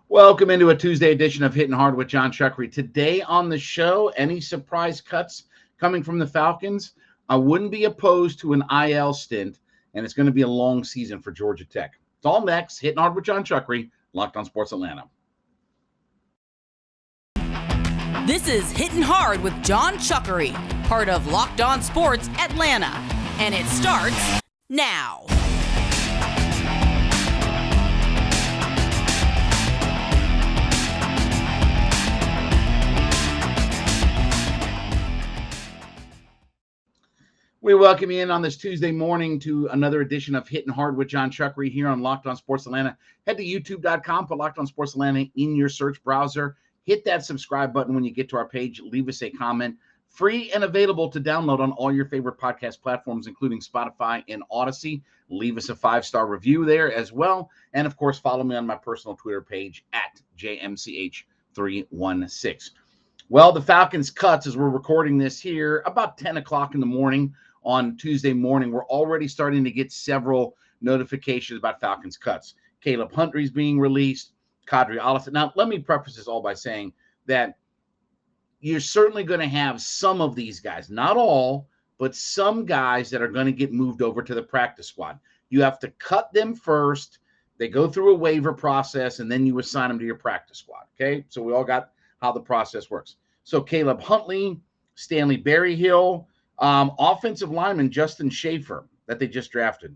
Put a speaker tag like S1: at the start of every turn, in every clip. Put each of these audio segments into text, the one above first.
S1: Welcome into a Tuesday edition of Hittin Hard with Jon Chuckery. Today on the show, any surprise cuts coming from the Falcons? I wouldn't be opposed to an IL stint, and it's going to be a long season for Georgia Tech. It's all next. Hittin Hard with Jon Chuckery, Locked On Sports Atlanta.
S2: This is Hittin Hard with Jon Chuckery, part of Locked On Sports Atlanta, and it starts now.
S1: We welcome you in on this Tuesday morning to another edition of Hittin Hard with Jon Chuckery here on Locked On Sports Atlanta. Head to youtube.com, put Locked On Sports Atlanta in your search browser. Hit that subscribe button when you get to our page. Leave us a comment. Free and available to download on all your favorite podcast platforms, including Spotify and Odyssey. Leave us a 5-star review there as well. And, of course, follow me on my personal Twitter page at JMCH316. Well, the Falcons Cuts, as we're recording this here, about 10 o'clock in the morning on Tuesday morning, we're already starting to get several notifications about Falcons Cuts. Caleb Huntley's being released. Kadri Allison. Now, let me preface this all by saying that you're certainly going to have some of these guys, not all, but some guys that are going to get moved over to the practice squad. You have to cut them first. They go through a waiver process, and then you assign them to your practice squad, okay? So we all got how the process works. So Caleb Huntley, Stanley Berryhill, offensive lineman Justin Schaefer that they just drafted.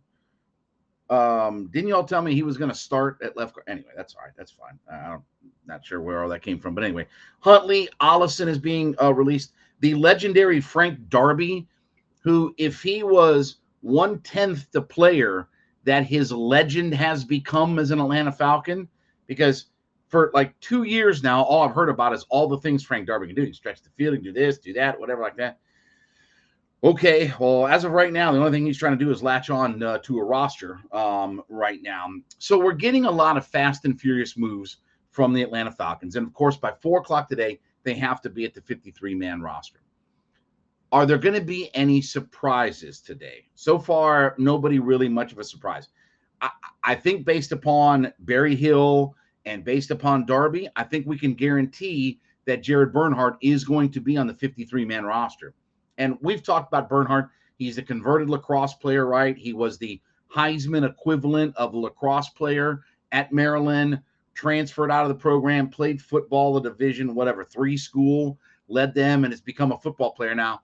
S1: Didn't y'all tell me he was going to start at left guard? Anyway, that's all right. That's fine. I'm not sure where all that came from. But anyway, Huntley, Allison is being released. The legendary Frank Darby, who, if he was 1/10 the player that his legend has become as an Atlanta Falcon, because for like 2 years now, all I've heard about is all the things Frank Darby can do. He can stretch the field, he can do this, do that, whatever like that. Okay, well, as of right now, the only thing he's trying to do is latch on to a roster right now. So we're getting a lot of fast and furious moves from the Atlanta Falcons. And, of course, by 4 o'clock today, they have to be at the 53-man roster. Are there going to be any surprises today? So far, nobody really much of a surprise. I think based upon Berryhill and based upon Darby, I think we can guarantee that Jared Bernhardt is going to be on the 53-man roster. And we've talked about Bernhardt. He's a converted lacrosse player, right? He was the Heisman equivalent of a lacrosse player at Maryland, transferred out of the program, played football, the Division, 3 school, led them, and has become a football player now.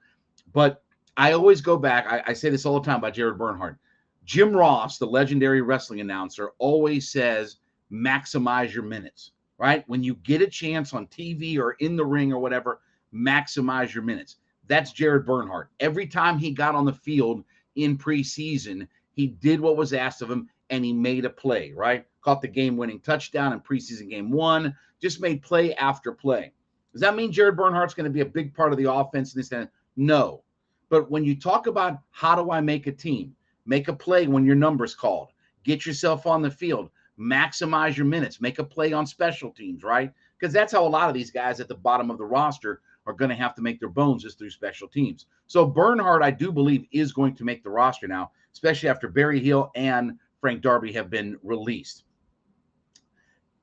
S1: But I always go back. I say this all the time about Jared Bernhardt. Jim Ross, the legendary wrestling announcer, always says, maximize your minutes, right? When you get a chance on TV or in the ring or whatever, maximize your minutes. That's Jared Bernhardt. Every time he got on the field in preseason, he did what was asked of him, and he made a play, right? Caught the game-winning touchdown in preseason game 1, just made play after play. Does that mean Jared Bernhardt's going to be a big part of the offense in this? No. But when you talk about how do I make a team, make a play when your number's called, get yourself on the field, maximize your minutes, make a play on special teams, right? Because that's how a lot of these guys at the bottom of the roster are going to have to make their bones is through special teams. So Bernhardt, I do believe, is going to make the roster now, especially after Berryhill and Frank Darby have been released.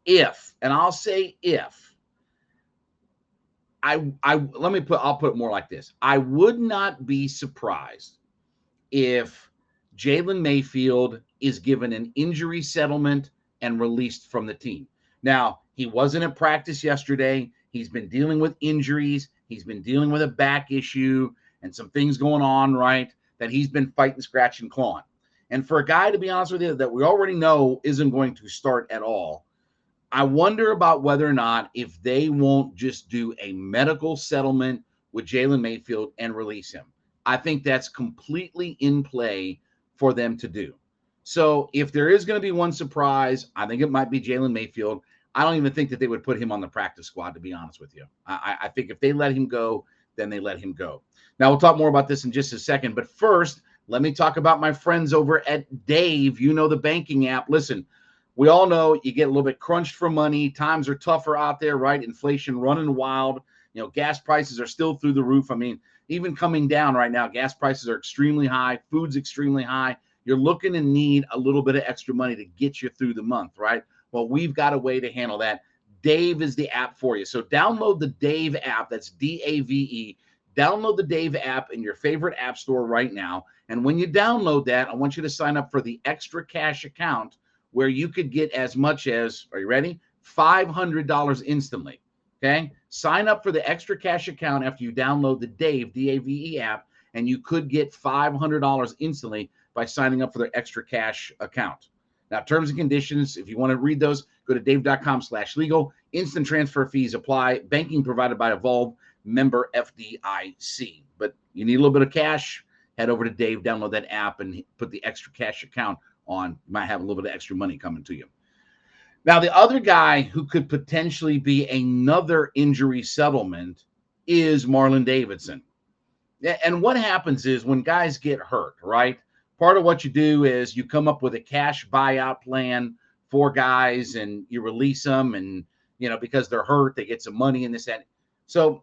S1: If, and I'll say if, I'll put it more like this. I would not be surprised if Jaylen Mayfield is given an injury settlement and released from the team. Now, he wasn't at practice yesterday. He's been dealing with injuries. He's been dealing with a back issue and some things going on, right, that he's been fighting, scratching, clawing. And for a guy, to be honest with you, that we already know isn't going to start at all, I wonder about whether or not if they won't just do a medical settlement with Jaylen Mayfield and release him. I think that's completely in play for them to do. So if there is going to be one surprise, I think it might be Jaylen Mayfield. I don't even think that they would put him on the practice squad, to be honest with you. I think if they let him go, then they let him go. Now, we'll talk more about this in just a second. But first, let me talk about my friends over at Dave. You know, the banking app. Listen, we all know you get a little bit crunched for money. Times are tougher out there, right? Inflation running wild. You know, gas prices are still through the roof. I mean, even coming down right now, gas prices are extremely high. Food's extremely high. You're looking to need a little bit of extra money to get you through the month, right? Well, we've got a way to handle that. Dave is the app for you. So download the Dave app. That's DAVE. Download the Dave app in your favorite app store right now. And when you download that, I want you to sign up for the Extra Cash account where you could get as much as, are you ready? $500 instantly. Okay? Sign up for the Extra Cash account after you download the Dave, DAVE app, and you could get $500 instantly by signing up for their Extra Cash account. Now, terms and conditions, if you want to read those, go to dave.com/legal. Instant transfer fees apply. Banking provided by Evolve, member FDIC. But you need a little bit of cash, head over to Dave, download that app, and put the Extra Cash account on. You might have a little bit of extra money coming to you. Now, the other guy who could potentially be another injury settlement is Marlon Davidson. And what happens is when guys get hurt, right? Part of what you do is you come up with a cash buyout plan for guys and you release them, and, because they're hurt, they get some money in this end. So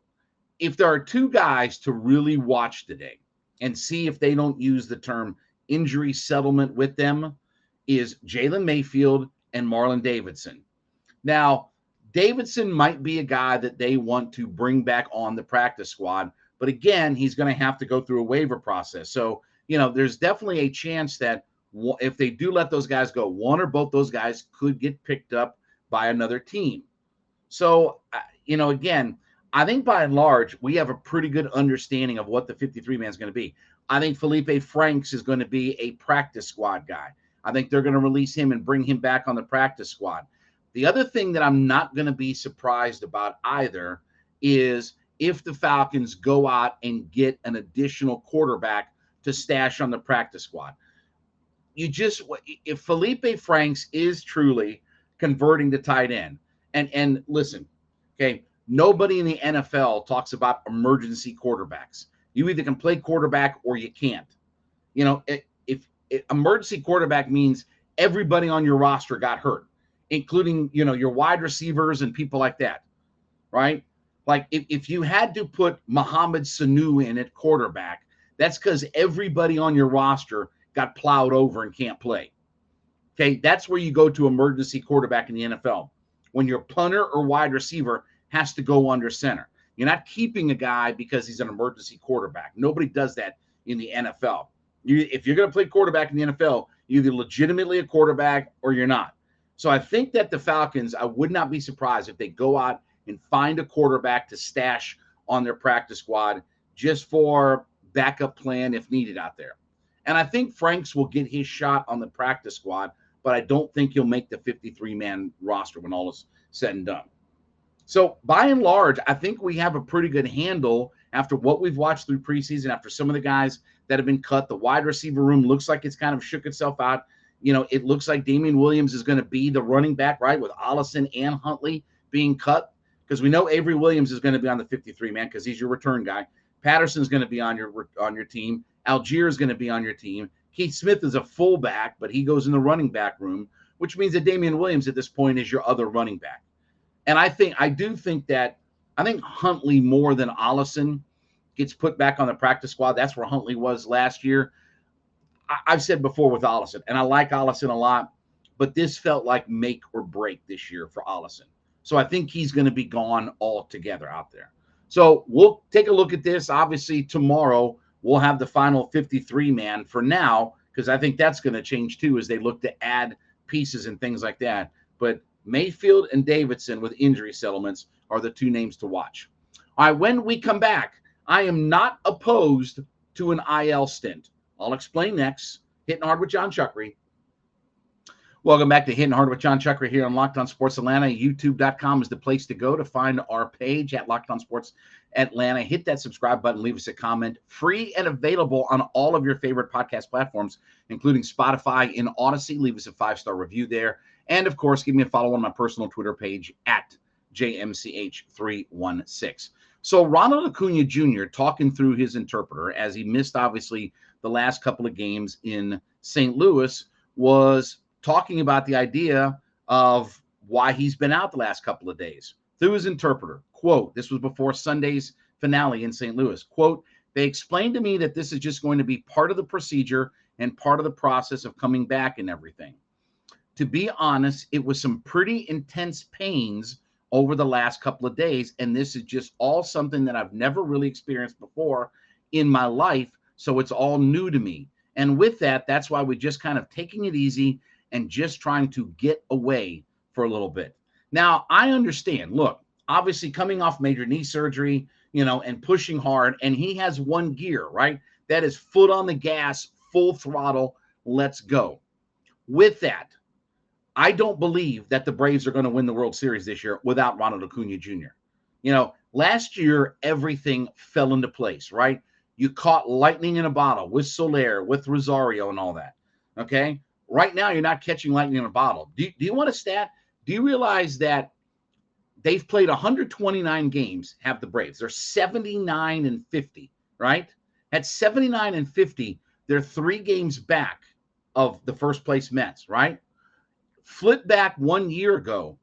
S1: if there are two guys to really watch today and see if they don't use the term injury settlement with them, is Jaylen Mayfield and Marlon Davidson. Now, Davidson might be a guy that they want to bring back on the practice squad, but again, he's going to have to go through a waiver process. So, there's definitely a chance that if they do let those guys go, one or both those guys could get picked up by another team. So, again, I think by and large, we have a pretty good understanding of what the 53-man is going to be. I think Felipe Franks is going to be a practice squad guy. I think they're going to release him and bring him back on the practice squad. The other thing that I'm not going to be surprised about either is if the Falcons go out and get an additional quarterback to stash on the practice squad. If Felipe Franks is truly converting to tight end, and listen, okay, nobody in the NFL talks about emergency quarterbacks. You either can play quarterback or you can't. If emergency quarterback means everybody on your roster got hurt, including, your wide receivers and people like that, right? Like if you had to put Mohamed Sanu in at quarterback, that's because everybody on your roster got plowed over and can't play. Okay, that's where you go to emergency quarterback in the NFL. When your punter or wide receiver has to go under center. You're not keeping a guy because he's an emergency quarterback. Nobody does that in the NFL. If you're going to play quarterback in the NFL, you're either legitimately a quarterback or you're not. So I think that the Falcons, I would not be surprised if they go out and find a quarterback to stash on their practice squad just for backup plan if needed out there. And I think Franks will get his shot on the practice squad, but I don't think he'll make the 53-man roster when all is said and done. So by and large, I think we have a pretty good handle after what we've watched through preseason, after some of the guys that have been cut. The wide receiver room looks like it's kind of shook itself out. It looks like Damian Williams is going to be the running back, right, with Allison and Huntley being cut, because we know Avery Williams is going to be on the 53-man because he's your return guy. Patterson's going to be on your team. Algier is going to be on your team. Keith Smith is a fullback, but he goes in the running back room, which means that Damian Williams at this point is your other running back. And I think Huntley more than Allison gets put back on the practice squad. That's where Huntley was last year. I've said before with Allison, and I like Allison a lot, but this felt like make or break this year for Allison. So I think he's going to be gone altogether out there. So we'll take a look at this. Obviously, tomorrow we'll have the final 53-man for now, because I think that's going to change too as they look to add pieces and things like that. But Mayfield and Davidson with injury settlements are the two names to watch. All right, when we come back, I am not opposed to an IL stint. I'll explain next. Hittin' Hard with Jon Chuckery. Welcome back to Hittin' Hard with Jon Chuckery here on Locked On Sports Atlanta. YouTube.com is the place to go to find our page at Locked On Sports Atlanta. Hit that subscribe button. Leave us a comment. Free and available on all of your favorite podcast platforms, including Spotify and Odyssey. Leave us a 5-star review there. And, of course, give me a follow on my personal Twitter page at JMCH316. So Ronald Acuna Jr. talking through his interpreter as he missed, obviously, the last couple of games in St. Louis, was talking about the idea of why he's been out the last couple of days through his interpreter. Quote, this was before Sunday's finale in St. Louis. Quote, they explained to me that this is just going to be part of the procedure and part of the process of coming back and everything. To be honest, it was some pretty intense pains over the last couple of days. And this is just all something that I've never really experienced before in my life. So it's all new to me. And with that, that's why we're just kind of taking it easy and just trying to get away for a little bit. Now, I understand, look, obviously coming off major knee surgery, and pushing hard, and he has one gear, right? That is foot on the gas, full throttle, let's go. With that, I don't believe that the Braves are going to win the World Series this year without Ronald Acuna Jr. Last year, everything fell into place, right? You caught lightning in a bottle with Soler, with Rosario and all that, okay? Right now, you're not catching lightning in a bottle. Do you want a stat? Do you realize that they've played 129 games, have the Braves? They're 79-50, right? At 79-50, they're 3 games back of the first place Mets, right? Flip back 1 year ago,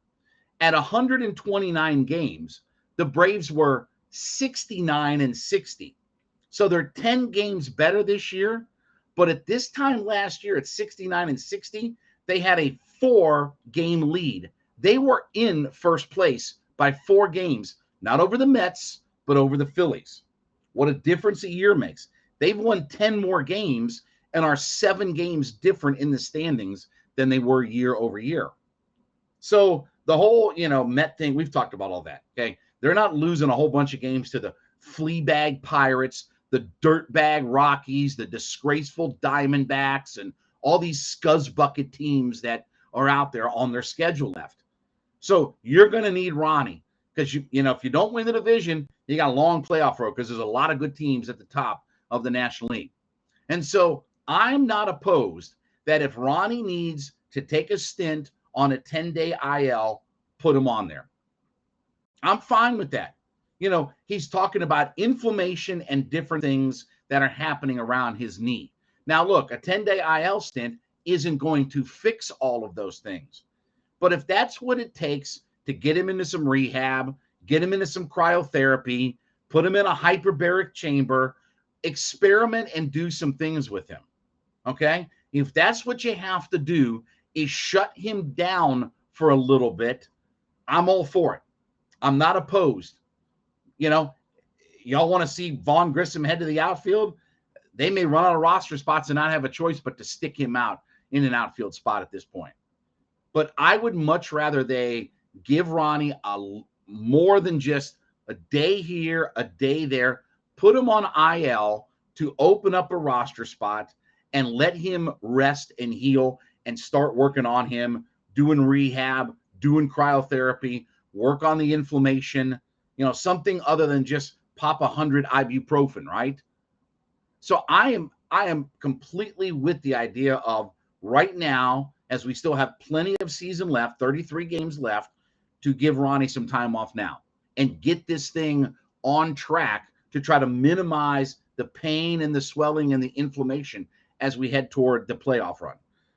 S1: at 129 games, the Braves were 69-60. So they're 10 games better this year. But at this time last year, at 69-60, they had a 4-game lead. They were in first place by 4 games, not over the Mets, but over the Phillies. What a difference a year makes. They've won 10 more games and are 7 games different in the standings than they were year over year. So the whole, Met thing, we've talked about all that, okay? They're not losing a whole bunch of games to the Fleabag Pirates, the Dirtbag Rockies, the disgraceful Diamondbacks, and all these scuzzbucket teams that are out there on their schedule left. So you're going to need Ronnie because, if you don't win the division, you got a long playoff road because there's a lot of good teams at the top of the National League. And so I'm not opposed that if Ronnie needs to take a stint on a 10-day IL, put him on there. I'm fine with that. He's talking about inflammation and different things that are happening around his knee. Now, look, a 10-day IL stint isn't going to fix all of those things. But if that's what it takes to get him into some rehab, get him into some cryotherapy, put him in a hyperbaric chamber, experiment and do some things with him, okay? If that's what you have to do is shut him down for a little bit, I'm all for it. I'm not opposed. Y'all want to see Vaughn Grissom head to the outfield? They may run out of roster spots and not have a choice but to stick him out in an outfield spot at this point. But I would much rather they give Ronnie more than just a day here, a day there, put him on IL to open up a roster spot and let him rest and heal and start working on him, doing rehab, doing cryotherapy, work on the inflammation, something other than just pop 100 ibuprofen, right? So I am completely with the idea of right now, as we still have plenty of season left, 33 games left, to give Ronnie some time off now and get this thing on track to try to minimize the pain and the swelling and the inflammation as we head toward the playoff run.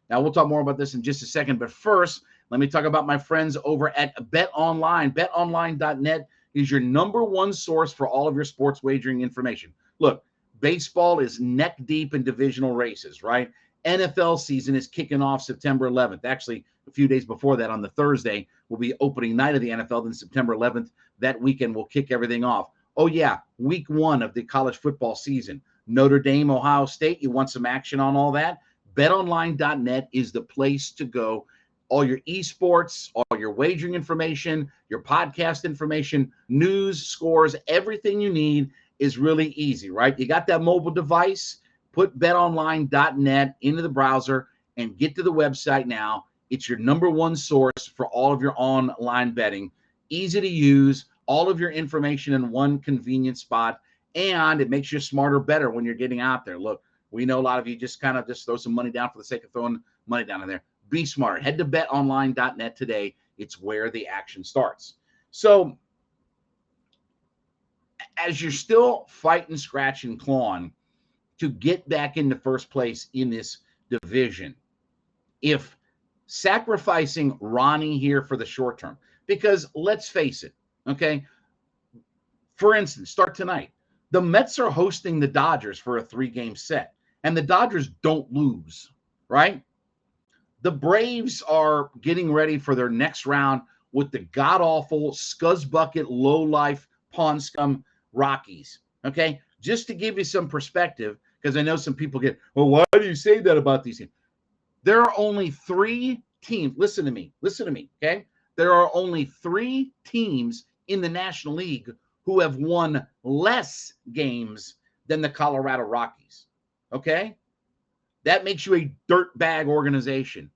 S1: Now, we'll talk more about this in just a second, but first, let me talk about my friends over at BetOnline. BetOnline.net is your number one source for all of your sports wagering information. Look, baseball is neck deep in divisional races, right? NFL season is kicking off September 11th. Actually, a few days before that, on the Thursday, will be opening night of the NFL. Then September 11th, that weekend, will kick everything off. Oh, yeah, week 1 of the college football season. Notre Dame, Ohio State, you want some action on all that? BetOnline.net is the place to go. All your esports, all your wagering information, your podcast information, news, scores, everything you need is really easy, right? You got that mobile device? Put betonline.net into the browser and get to the website now. It's your number one source for all of your online betting. Easy to use, all of your information in one convenient spot, and it makes you smarter, better when you're getting out there. Look, we know a lot of you just kind of just throw some money down for the sake of throwing money down in there. Be smart. Head to betonline.net today. It's where the action starts. So as you're still fighting, scratching, clawing to get back into first place in this division, if sacrificing Ronnie here for the short term, because let's face it, okay, for instance, start tonight. The Mets are hosting the Dodgers for a 3-game set, and the Dodgers don't lose, right? The Braves are getting ready for their next round with the god-awful, scuzzbucket, low-life, pawn scum Rockies. Okay? Just to give you some perspective, because I know some people get, well, why do you say that about these teams? There are only 3 teams. Listen to me, okay? There are only 3 teams in the National League who have won less games than the Colorado Rockies, okay? That makes you a dirtbag organization.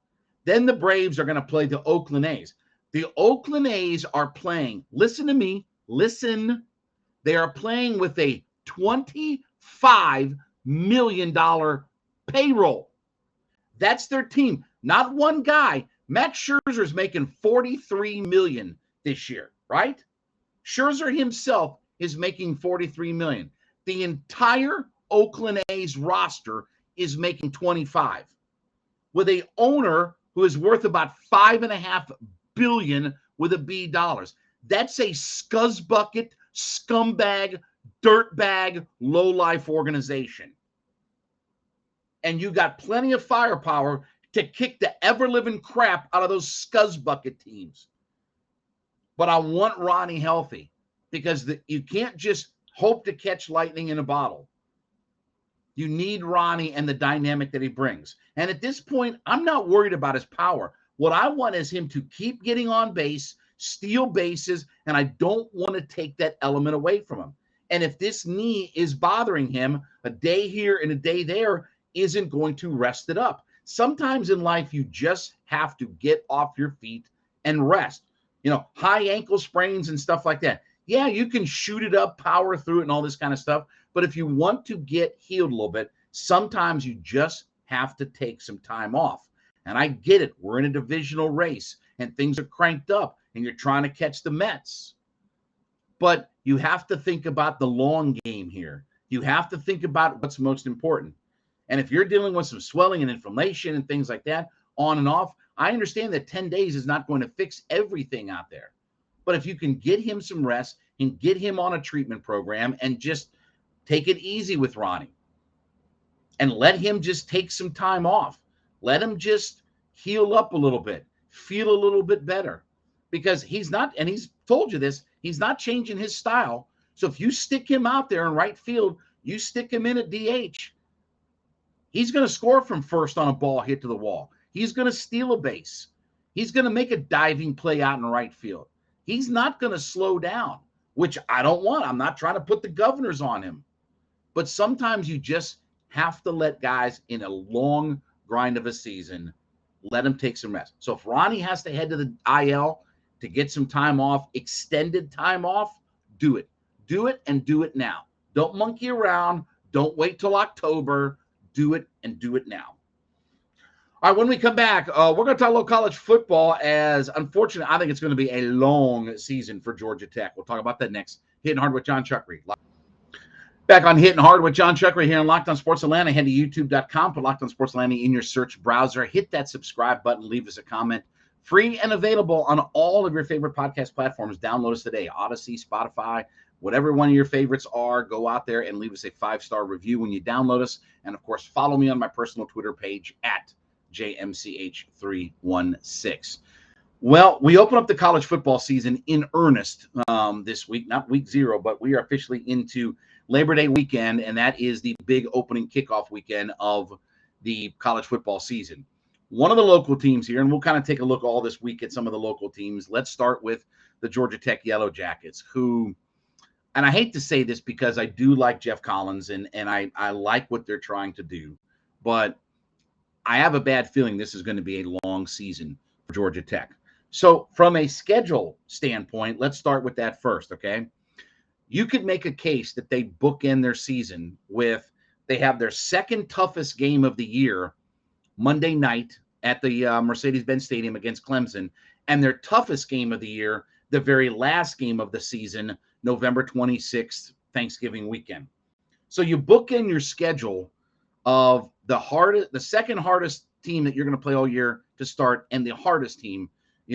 S1: Then the Braves are going to play the Oakland A's. The Oakland A's are playing, listen to me, listen, they are playing with a $25 million payroll. That's their team. Not one guy. Max Scherzer is making $43 million this year, right? Scherzer himself is making $43 million. The entire Oakland A's roster is making $25, with a owner who is worth about $5.5 billion with a B dollars. That's a scuzzbucket, scumbag, dirtbag, low-life organization. And you got plenty of firepower to kick the ever-living crap out of those scuzzbucket teams. But I want Ronnie healthy, because you can't just hope to catch lightning in a bottle. You need Ronnie and the dynamic that he brings. And at this point, I'm not worried about his power. What I want is him to keep getting on base, steal bases, and I don't want to take that element away from him. And if this knee is bothering him, a day here and a day there isn't going to rest it up. Sometimes in life, you just have to get off your feet and rest. You know, high ankle sprains and stuff like that. Yeah, you can shoot it up, power through it, and all this kind of stuff. But if you want to get healed a little bit, sometimes you just have to take some time off. And I get it. We're in a divisional race, and things are cranked up, and you're trying to catch the Mets. But you have to think about the long game here. You have to think about what's most important. And if you're dealing with some swelling and inflammation and things like that, on and off, I understand that 10 days is not going to fix everything out there. But if you can get him some rest and get him on a treatment program and just take it easy with Ronnie and let him just take some time off, let him just heal up a little bit, feel a little bit better, because he's not, and he's told you this, he's not changing his style. So if you stick him out there in right field, you stick him in at DH, he's going to score from first on a ball hit to the wall. He's going to steal a base. He's going to make a diving play out in right field. He's not going to slow down, which I don't want. I'm not trying to put the governors on him. But sometimes you just have to let guys in a long grind of a season, let them take some rest. So if Ronnie has to head to the IL to get some time off, extended time off, do it. Do it, and do it now. Don't monkey around. Don't wait till October. Do it, and do it now. All right, when we come back, we're going to talk a little college football, as unfortunately, I think it's going to be a long season for Georgia Tech. We'll talk about that next. Hittin' Hard with Jon Chuckery. Back on Hittin' Hard with Jon Chuckery here on Locked On Sports Atlanta. Head to youtube.com, put Locked On Sports Atlanta in your search browser. Hit that subscribe button, leave us a comment. Free and available on all of your favorite podcast platforms. Download us today, Odyssey, Spotify, whatever one of your favorites are. Go out there and leave us a 5-star review when you download us. And, of course, follow me on my personal Twitter page at JMCH316. Well, we open up the college football season in earnest this week, not week 0, but we are officially into Labor Day weekend, and that is the big opening kickoff weekend of the college football season. One of the local teams here, and we'll kind of take a look all this week at some of the local teams. Let's start with the Georgia Tech Yellow Jackets, who, and I hate to say this because I do like Geoff Collins, and I like what they're trying to do, but I have a bad feeling this is going to be a long season for Georgia Tech. So from a schedule standpoint, let's start with that first, okay? You could make a case that they bookend their season with, they have their second toughest game of the year Monday night at the Mercedes-Benz Stadium against Clemson, and their toughest game of the year, the very last game of the season, November 26th, Thanksgiving weekend. So you bookend your schedule of the second hardest team that you're going to play all year to start, and the hardest team,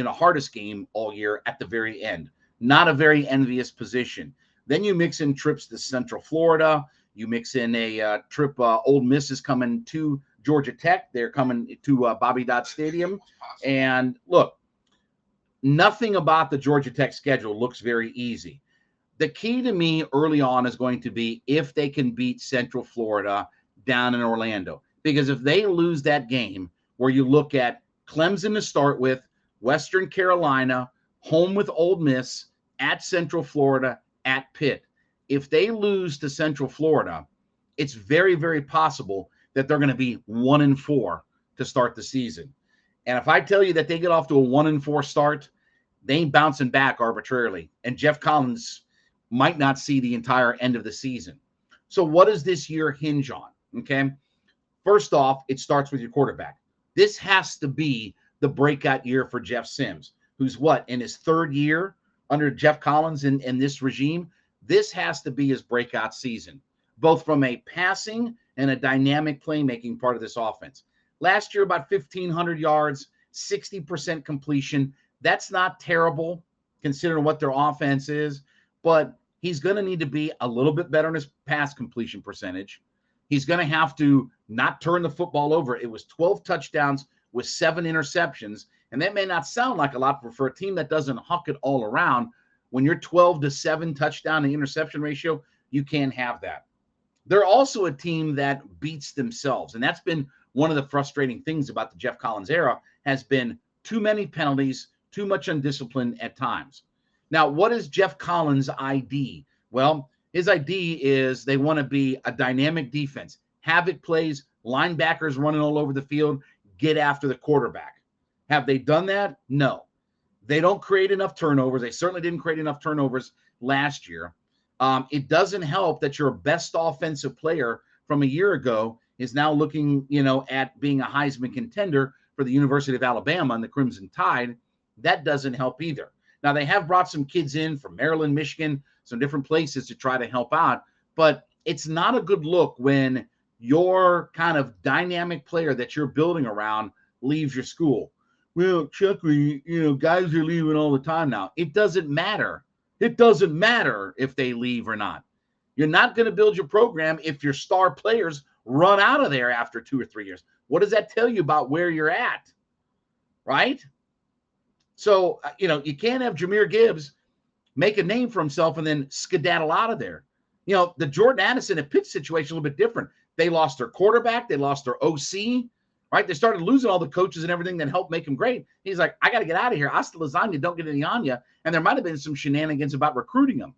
S1: hardest game all year at the very end. Not a very envious position. Then you mix in trips to Central Florida. You mix in a trip. Ole Miss is coming to Georgia Tech. They're coming to Bobby Dodd Stadium. And look, nothing about the Georgia Tech schedule looks very easy. The key to me early on is going to be if they can beat Central Florida down in Orlando. Because if they lose that game, where you look at Clemson to start with, Western Carolina, home with Ole Miss, at Central Florida, at Pitt. If they lose to Central Florida, it's very, very possible that they're going to be 1-4 to start the season. And if I tell you that they get off to a 1-4 start, they ain't bouncing back arbitrarily. And Geoff Collins might not see the entire end of the season. So what does this year hinge on? Okay. First off, it starts with your quarterback. This has to be the breakout year for Jeff Sims, who's in his third year under Geoff Collins in this regime. This has to be his breakout season, both from a passing and a dynamic playmaking part of this offense. Last year, about 1,500 yards, 60% completion. That's not terrible considering what their offense is, but he's going to need to be a little bit better in his pass completion percentage. He's going to have to not turn the football over. It was 12 touchdowns with 7 interceptions, and that may not sound like a lot for a team that doesn't huck it all around. When you're 12-7 touchdown to interception ratio, you can't have that. They're also a team that beats themselves, and that's been one of the frustrating things about the Geoff Collins era has been too many penalties, too much undiscipline at times. Now, what is Geoff Collins' ID? Well, his ID is they want to be a dynamic defense, havoc plays, linebackers running all over the field, get after the quarterback. Have they done that? No. They don't create enough turnovers. They certainly didn't create enough turnovers last year. It doesn't help that your best offensive player from a year ago is now looking, at being a Heisman contender for the University of Alabama and the Crimson Tide. That doesn't help either. Now, they have brought some kids in from Maryland, Michigan, some different places to try to help out, but it's not a good look when your kind of dynamic player that you're building around leaves your school. Well, Chuckery, guys are leaving all the time now. It doesn't matter. It doesn't matter if they leave or not. You're not going to build your program if your star players run out of there after 2 or 3 years. What does that tell you about where you're at? Right? So, you can't have Jahmyr Gibbs make a name for himself and then skedaddle out of there. The Jordan Addison at Pitt situation a little bit different. They lost their quarterback. They lost their OC, right? They started losing all the coaches and everything that helped make him great. He's like, I got to get out of here. Hasta lasagna, don't get any on you. And there might have been some shenanigans about recruiting him.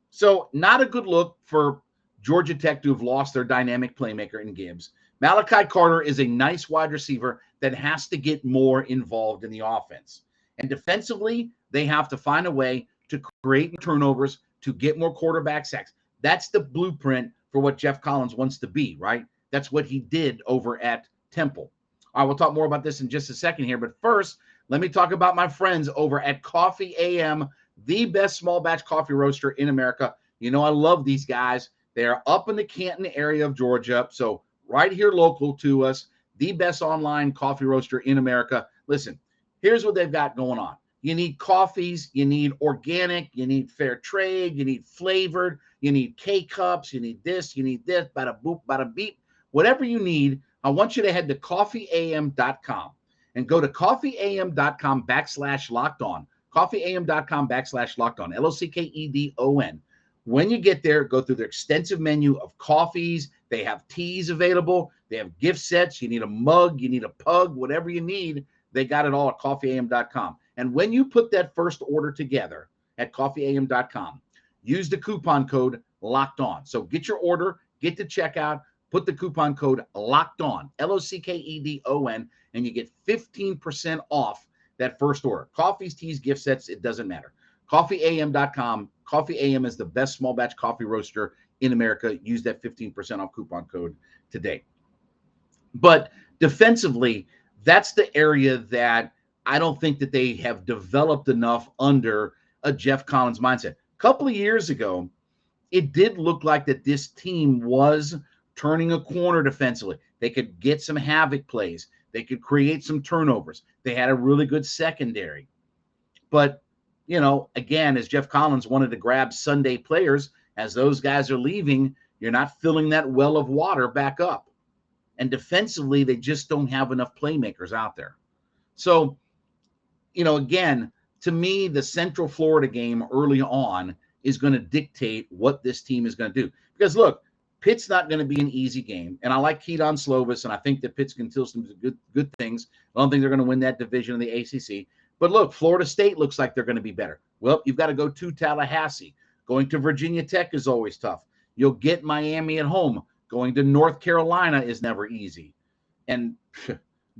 S1: So not a good look for Georgia Tech to have lost their dynamic playmaker in Gibbs. Malachi Carter is a nice wide receiver that has to get more involved in the offense. And defensively, they have to find a way to create turnovers, to get more quarterback sacks. That's the blueprint for what Geoff Collins wants to be, right? That's what he did over at Temple. All right, we'll talk more about this in just a second here. But first, let me talk about my friends over at Coffee AM, the best small batch coffee roaster in America. I love these guys. They are up in the Canton area of Georgia. So right here local to us, the best online coffee roaster in America. Listen, here's what they've got going on. You need coffees, you need organic, you need fair trade, you need flavored, you need K-cups, you need this, bada boop, bada beep. Whatever you need, I want you to head to coffeeam.com and go to coffeeam.com/lockedon. coffeeam.com/lockedon, LOCKEDON. When you get there, go through their extensive menu of coffees. They have teas available. They have gift sets. You need a mug, you need a pug, whatever you need. They got it all at coffeeam.com. And when you put that first order together at coffeeam.com, use the coupon code Locked On. So get your order, get to checkout, put the coupon code Locked On, LOCKEDON, and you get 15% off that first order. Coffees, teas, gift sets, it doesn't matter. Coffeeam.com. Coffee AM is the best small batch coffee roaster in America. Use that 15% off coupon code today. But defensively, that's the area that I don't think that they have developed enough under a Geoff Collins mindset. A couple of years ago, it did look like that this team was turning a corner defensively. They could get some havoc plays. They could create some turnovers. They had a really good secondary. But, again, as Geoff Collins wanted to grab Sunday players, as those guys are leaving, you're not filling that well of water back up. And defensively, they just don't have enough playmakers out there. So again, to me, the Central Florida game early on is going to dictate what this team is going to do. Because look, Pitt's not going to be an easy game. And I like Keaton Slovis, and I think that Pitt's can still some good things. I don't think they're going to win that division of the ACC. But look, Florida State looks like they're going to be better. Well, you've got to go to Tallahassee. Going to Virginia Tech is always tough. You'll get Miami at home. Going to North Carolina is never easy. And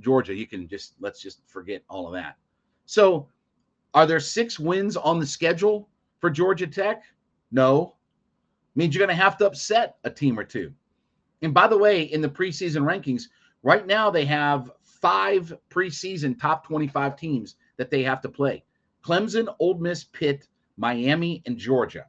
S1: Georgia, let's just forget all of that. So are there 6 wins on the schedule for Georgia Tech? No. Means you're going to have to upset a team or two. And by the way, in the preseason rankings, right now they have 5 preseason top 25 teams that they have to play. Clemson, Ole Miss, Pitt, Miami, and Georgia.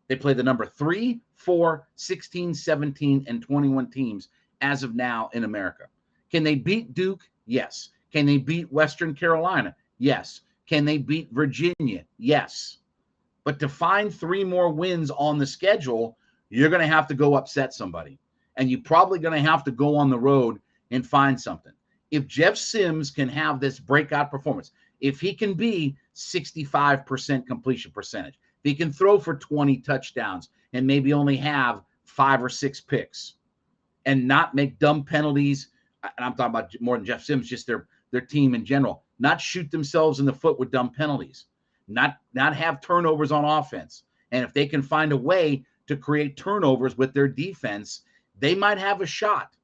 S1: They play the number 3, 4, 16, 17, and 21 teams as of now in America. Can they beat Duke? Yes. Can they beat Western Carolina? Yes. Can they beat Virginia? Yes. But to find 3 more wins on the schedule, you're going to have to go upset somebody. And you're probably going to have to go on the road and find something. If Jeff Sims can have this breakout performance, if he can be 65% completion percentage, if he can throw for 20 touchdowns and maybe only have 5 or 6 picks and not make dumb penalties, and I'm talking about more than Jeff Sims, just their team in general, not shoot themselves in the foot with dumb penalties, not have turnovers on offense. And if they can find a way to create turnovers with their defense, they might have a shot.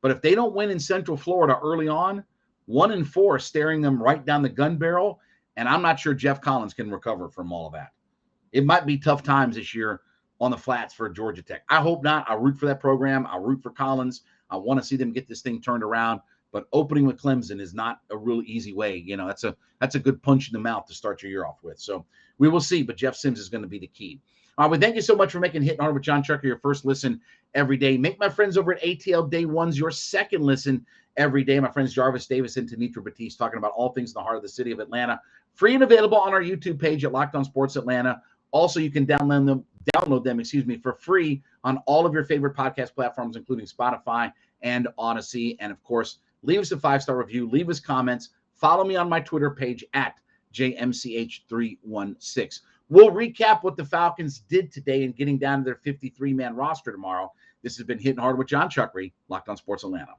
S1: But if they don't win in Central Florida early on, 1-4 staring them right down the gun barrel, and I'm not sure Geoff Collins can recover from all of that. It might be tough times this year on the flats for Georgia Tech. I hope not. I root for that program. I root for Collins. I want to see them get this thing turned around. But opening with Clemson is not a real easy way. That's a good punch in the mouth to start your year off with. So we will see. But Jeff Sims is going to be the key. All right, well, thank you so much for making Hittin' Hard with Jon Chuckery your first listen every day. Make my friends over at ATL Day Ones your second listen every day. My friends Jarvis Davis and Tanitra Batiste talking about all things in the heart of the city of Atlanta. Free and available on our YouTube page at Locked On Sports Atlanta. Also, you can download them, for free on all of your favorite podcast platforms, including Spotify and Odyssey. And of course, leave us a 5-star review, leave us comments, follow me on my Twitter page at JMCH316. We'll recap what the Falcons did today in getting down to their 53-man roster tomorrow. This has been Hittin' Hard with Jon Chuckery, Locked On Sports Atlanta.